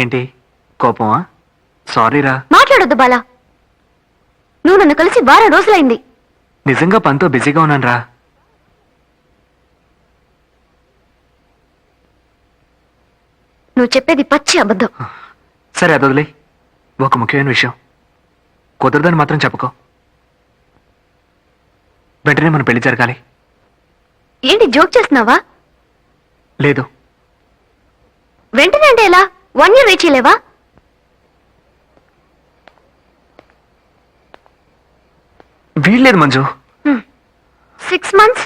ఏంటి కోపమా? సారీరా. మాట్లాడొద్దు బాలా. నువ్వు నన్ను కలిసి వారం రోజులైంది. నిజంగా పనితో బిజీగా ఉన్నానురా. నువ్వు చెప్పేది పచ్చి అబద్ధం. సరే అదొదిలే. ఒక ముఖ్యమైన విషయం కుదరదని మాత్రం చెప్పుకో. వెంటనే మన పెళ్లి జరగాలి. ఏంటి జోక్ చేస్తున్నావా? లేదు. వెంటనే అంటే ఎలా? 1 year వెయిట్ చేయలేవా? వీల్లేదు మంజు. 6 months?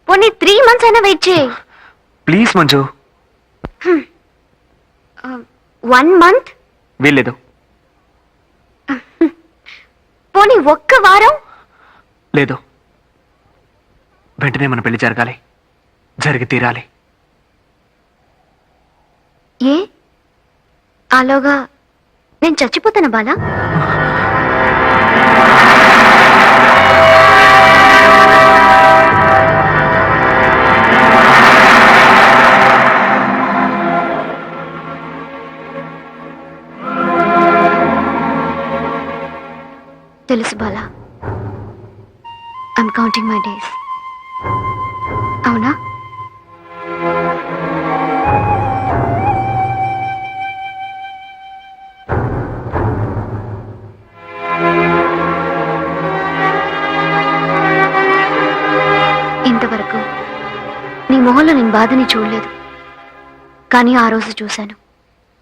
పోనీ 3 months అయినా వెయిట్ చేయి. ప్లీజ్ మంజు. 1 month? వీల్లేదు. పోనీ 1 వారం? లేదు. వెంటనే మన పెళ్లి జరగాలి. జరిగి తీరాలి. ఏ ఆలోగా నేను చచ్చిపోతాను బాలా. తెలుసు Bala. I'm counting my days. అవునా? ఇంతవరకు నీ మొహంలో నేను బాధని చూడలేదు, కానీ ఆ రోజు చూశాను.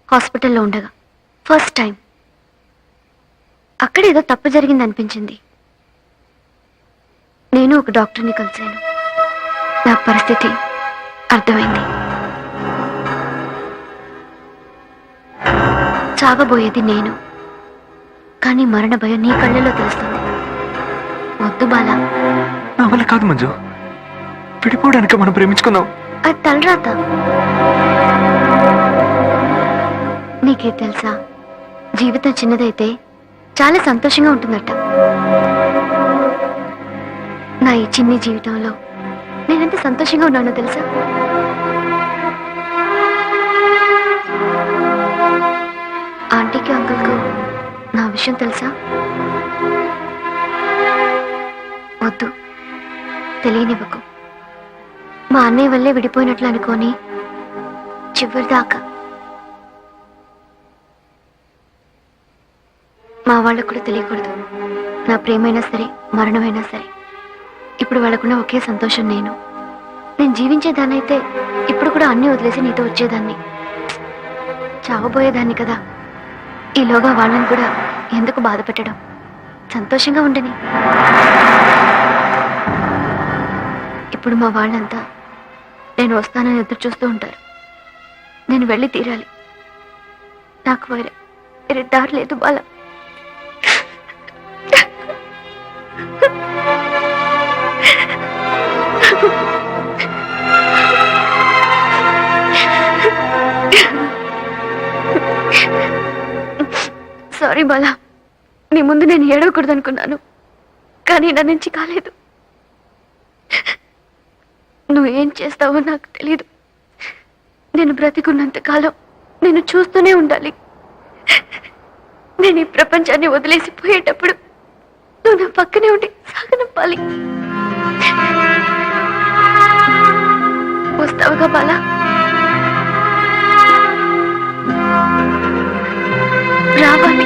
హాస్పిటల్లో ఉండగా ఫస్ట్ టైం అక్కడేదో తప్పు జరిగింది అనిపించింది. నేను ఒక డాక్టర్ని కలిశాను. నా పరిస్థితి అర్థమైంది. చావబోయేది నేను, కానీ మరణ భయం నీ కళ్ళలో తెలుస్తుంది. వద్దు బాలా. నా వల్ల కాదు మంజు. విడిపోవడానికి మనం ప్రేమించుకుందాం. అది తలరాత. నీకే తెలుసా, జీవితం చిన్నదైతే చాలా సంతోషంగా ఉంటుందట. నా ఈ చిన్ని జీవితంలో నేనెంత సంతోషంగా ఉన్నానో తెలుసా? ఆంటీకి అంకుల్కు నా విషయం తెలుసా? వద్దు, తెలియనివ్వకు. మా అన్నయ్య వల్లే విడిపోయినట్లు అనుకోని చివరిదాకా. మా వాళ్ళకు కూడా తెలియకూడదు. నా ప్రేమైనా సరే, మరణమైనా సరే, ఇప్పుడు వాళ్ళకున్న ఒకే సంతోషం నేను. నేను జీవించేదాన్నైతే ఇప్పుడు కూడా అన్నీ వదిలేసి నీతో వచ్చేదాన్ని. చావబోయేదాన్ని కదా. ఈలోగా వాళ్ళని కూడా ఎందుకు బాధ పెట్టడం? సంతోషంగా ఉండని. ఇప్పుడు మా వాళ్ళంతా నేను వస్తానని ఎదురు చూస్తూ ఉంటారు. నేను వెళ్ళి తీరాలి. నాకు వేరే దారి లేదు బాలా. సారీ బాలా, నీ ముందు నేను ఏడవకూడదు అనుకున్నాను, కానీ నా నుంచి కాలేదు. నువ్వు ఏం చేస్తావో నాకు తెలీదు. నేను బ్రతికున్నంత కాలం నేను చూస్తూనే ఉండాలి. నేను ఈ ప్రపంచాన్ని వదిలేసిపోయేటప్పుడు నువ్వు నా పక్కనే ఉండి సాగనంపాలి. వస్తావుగా బాలా? రావాలి.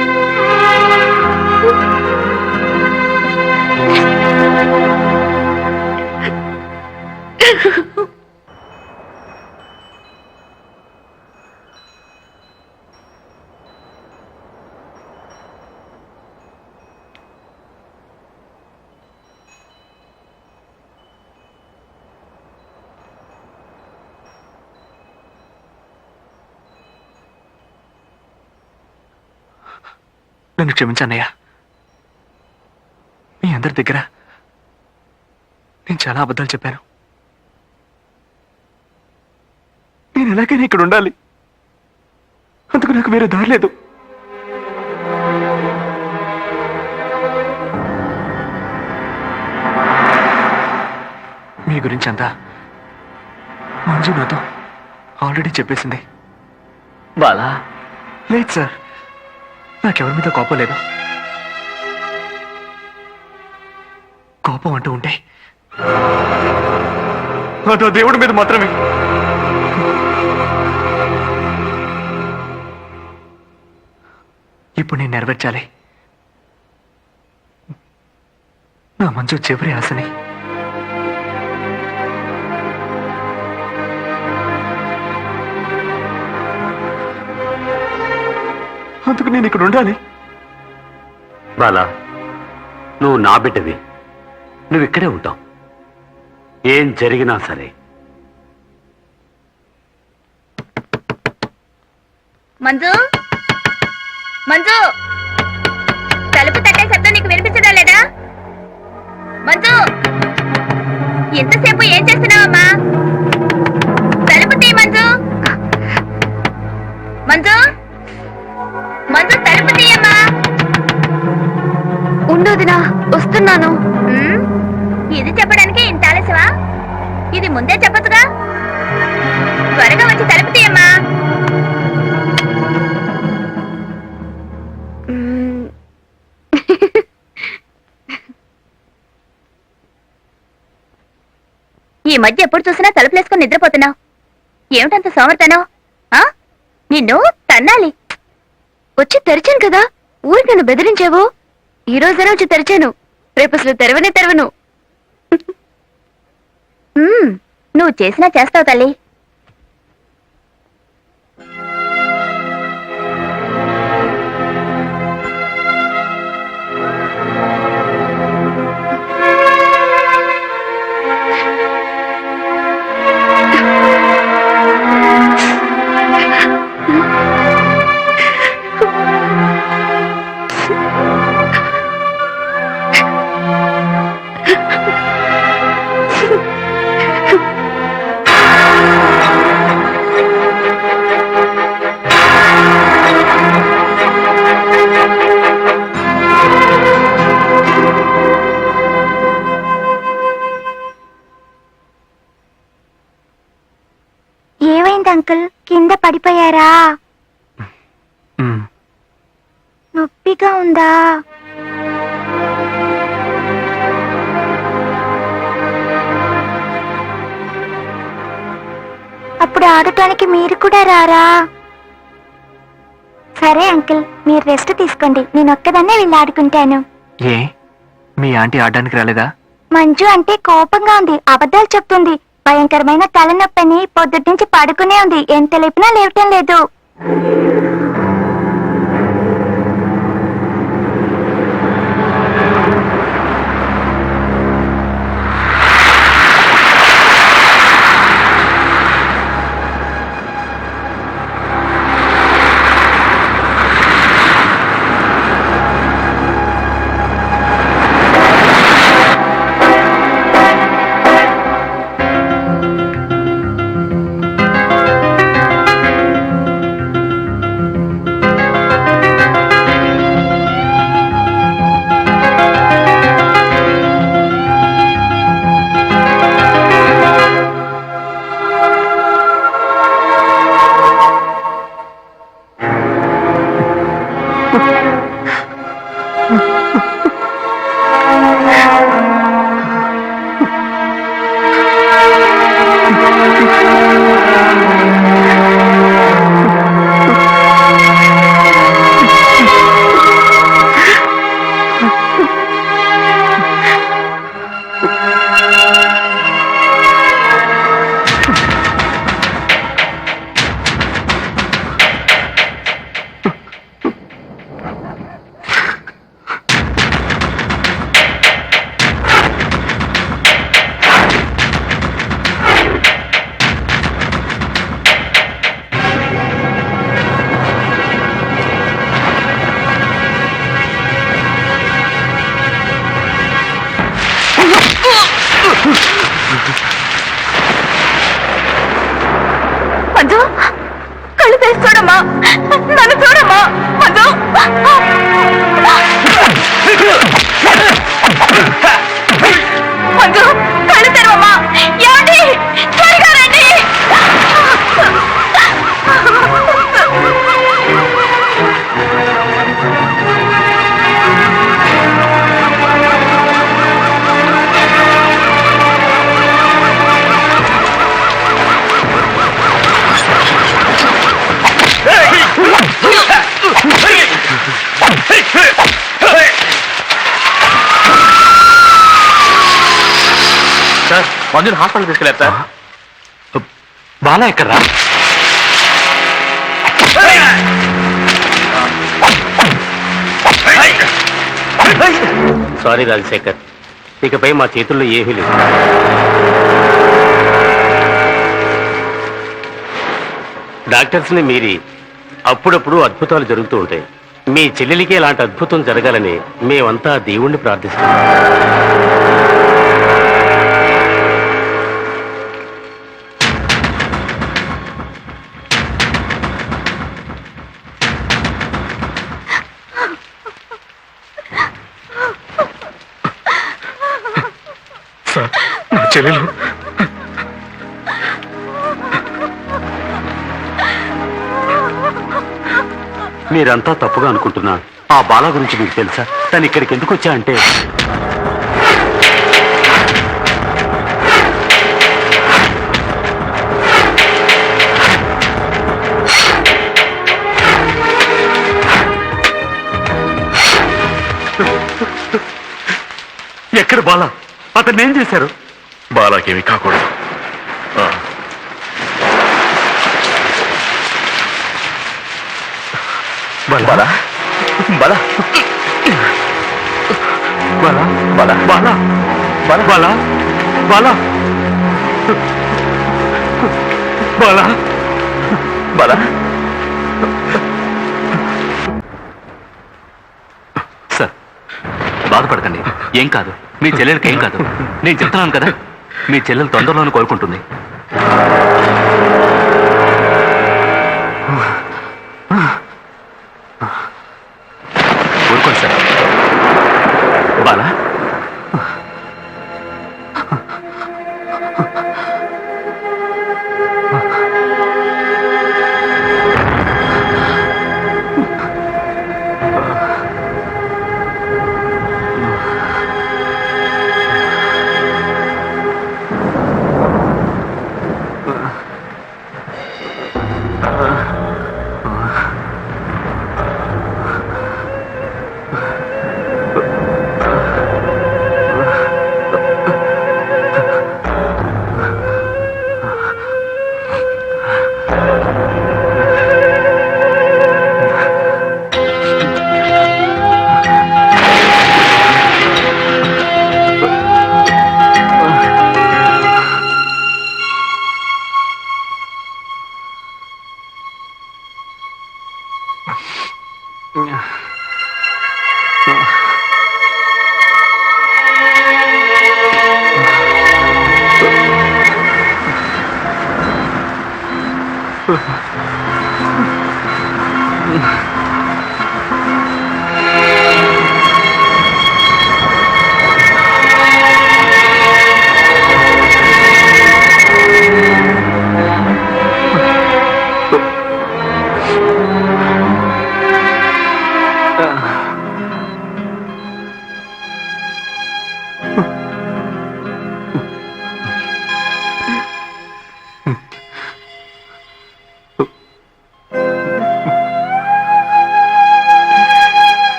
నన్ను క్షమించన్నయ్యా. మీ అందరి దగ్గర నేను చాలా అబద్ధాలు చెప్పాను. నేను ఎలాగైనా ఇక్కడ ఉండాలి. అందుకు నాకు వేరే దారి లేదు. మీ గురించి అంతా మంజు నాతో ఆల్రెడీ చెప్పేసింది. బాలా లేదు సార్, నాకెవరి మీద కోపం లేదు. కోపం అంటూ ఉంటే అదో దేవుడి మీద మాత్రమే. ఇప్పుడు నేను నెరవేర్చాలి నా మంచు చివరి ఆశని. అందుకు నేను ఇక్కడ ఉండాలి. బాలా, నువ్వు నా బిడ్డవి, నువ్వు ఇక్కడే ఉంటావు. ఏం జరిగినా సరే. మంజు, మంజు, తలుపు తట్టే శబ్దం నీకు వినిపించదా లేదా? మంజు, ఎంతసేపు ఏం చేస్తున్నావమ్మా? తలుపు తీ మంజు. మంజు, మంజు, తలుపు తీయమ్మా. ఉండోదినా, వస్తున్నాను. ఇది చెప్పడానికి ఇంత ఆలస్యమా? ఇది ముందే చెప్పొచ్చుగా. త్వరగా వచ్చి తలుపు తీయమ్మా. ఈ మధ్య ఎప్పుడు చూసినా తలుపులేసుకొని నిద్రపోతున్నావు. ఏమిటంత సోమర్తనం? నిన్ను తన్నాలి. వచ్చి తెరిచాను కదా, ఊరికి నన్ను బెదిరించావు. ఈ రోజైనా వచ్చి తెరిచాను, రేపు అసలు తెరవనే తెరవను. నువ్వు చేసినా చేస్తావు తల్లి. ఏమైంది అంకుల్, కింద పడిపోయారా? నొప్పిగా ఉందా? అప్పుడు ఆడటానికి మీరు కూడా రారా? సరే అంకుల్, మీరు రెస్ట్ తీసుకోండి, నేను ఒక్కదాన్నే వెళ్ళి ఆడుకుంటాను. ఏ, మీ ఆంటీ ఆడడానికి రాలేదా? మంజు అంటే కోపంగా ఉంది, అబద్ధాలు చెప్తుంది. భయంకరమైన తలనొప్పని పొద్దుటి నుంచి పడుకునే ఉంది, ఎంత లేపినా లేవటం లేదు. మంజు, కళ్ళు తెరిచి చూడమ్మా, నన్ను చూడమ్మా. మంజు, మంజు, కళ్ళు తెరవమ్మా. ఏమండి, త్వరగా రండి. సార్ మంజుని హాస్పిటల్ తీసుకెళ్ళారు సార్. బాలా ఎక్కడ్రా? సారీ రాజశేఖర్, ఇకపై మా చేతుల్లో ఏమీ లేదు. డాక్టర్స్ని మీరి అప్పుడప్పుడు అద్భుతాలు జరుగుతూ ఉంటాయి. మీ చెల్లెలికి ఇలాంటి అద్భుతం జరగాలని మేమంతా దేవుణ్ణి ప్రార్థిస్తున్నాం. సార్ నా చెల్లెలు మీరంతా తప్పుగా అనుకుంటున్నారు. ఆ బాల గురించి మీకు తెలుసా? తను ఇక్కడికి ఎందుకు వచ్చా అంటే ఎక్కడ బాల? అతన్ని ఏం చేశారు? బాలాకేమి కాకూడదు. బాలా బాలా బాలా బాలా బాలా బాలా బాలా బాలా బాలా బాలా. సార్ బాధపడకండి, ఏం కాదు. మీ చెల్లెలకి ఏం కాదు. నేను చెప్తున్నాను కదా, మీ చెల్లెలు తొందరలోనే కోరుకుంటుంది. ఊరుకోండి సార్. బాలా బాలా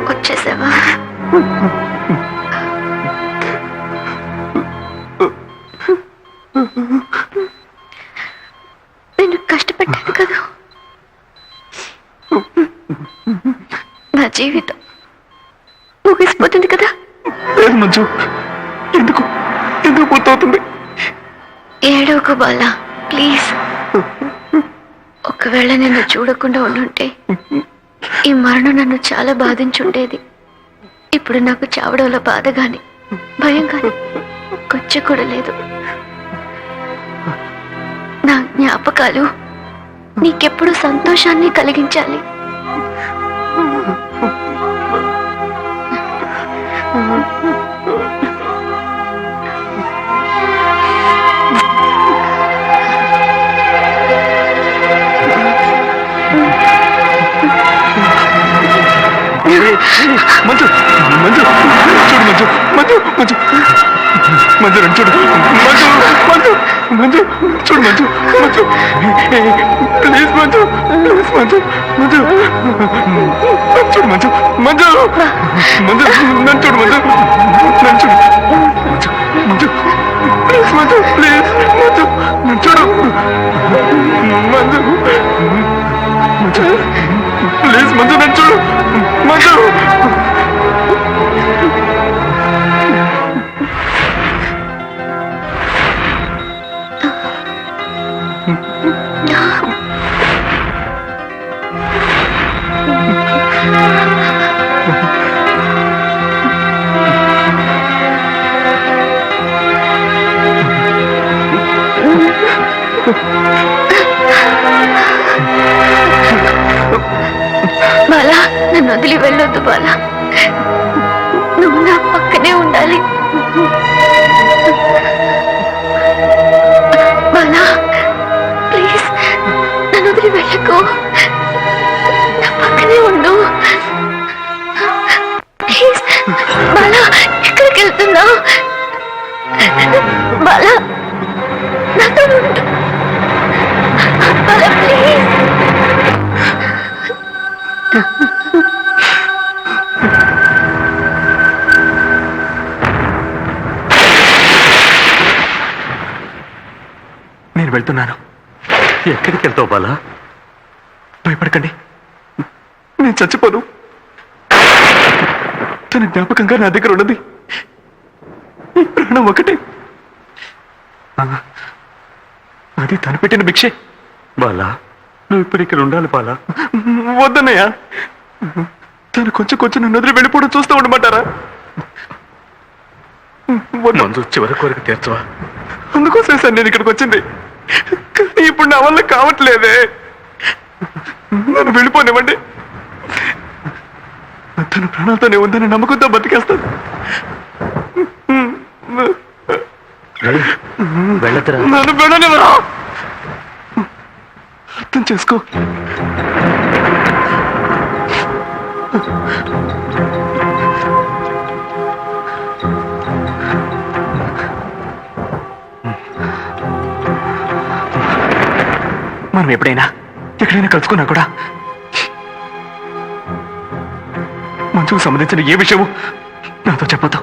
వచ్చేసావా? నేను కష్టపడ్డాను కదా, నా జీవితం ముగిసిపోతుంది కదా. లేదు మంజు, ఎందుకు ఎందుకు పూర్తవుతుంది? ఏడవకు బాలా, ప్లీజ్. ఒకవేళ నిన్ను చూడకుండా ఉండుంటే ఈ మరణం నన్ను చాలా బాధించుండేది. ఇప్పుడు నాకు చావడంలో బాధ గాని భయం గాని కొంచెం కూడా లేదు. నా జ్ఞాపకాలు నీకెప్పుడు సంతోషాన్ని కలిగించాలి. మంజు మంజు చూడు మంజు మంజు మంజు మంజు నన్ను చూడు మంజు మంజు మంజు చూడు మంజు మంజు ప్లీజ్ మంజు ప్లీజ్ మంజు మంజు నన్ను చూడు మంజు మంజు మంజు నన్ను చూడు మంజు నన్ను చూడు మంజు మంజు ప్లీజ్ మంజు ప్లీజ్ మంజు నన్ను చూడు మంజు మంజు ప్లీజ్ మంజు నన్ను చూడు మంజు బాలా నన్ను వదిలి వెళ్ళొద్దు బాలా, నువ్వు నా పక్కనే ఉండాలి బాలా. ప్లీజ్ నన్ను వదిలి వెళ్ళకు, నా పక్కనే ఉండు ప్లీజ్. బాలా ఎక్కడికి వెళ్తున్నావు బాలా, నాతో ఉండు బాలా ప్లీజ్. నేను వెళ్తున్నాను. ఎక్కడికి వెళ్తావు బాలా? భయపడకండి, నేను చచ్చిపోను. తన జ్ఞాపకంగా నా దగ్గర ఉన్నది ఈ ప్రాణం ఒకటే, అది తను పెట్టిన భిక్షే. బాలా నువ్వు ఇప్పుడు ఇక్కడ ఉండాలి బాలా. వద్దన్నయ్య, తను కొంచెం కొంచెం నన్ను వదిలి వెళ్ళిపోవడం చూస్తూ ఉండమంటారా? మంజు చివరి కోరిక తీర్చవా? అందుకోసం సార్ నేను ఇక్కడికి వచ్చింది, కానీ ఇప్పుడు నా వల్ల కావట్లేదే. నన్ను వెళ్ళిపోనివ్వండి, తన ప్రాణాలతోనే ఉందని నమ్మకంతో బతికేస్తాను. వెళ్ళదురా. నన్ను వెళ్ళనివ్వరా? అర్థం చేసుకో. మనం ఎప్పుడైనా ఎక్కడైనా కలుసుకున్నా కూడా మంచుకు సంబంధించిన ఏ విషయము నాతో చెప్పొద్దు.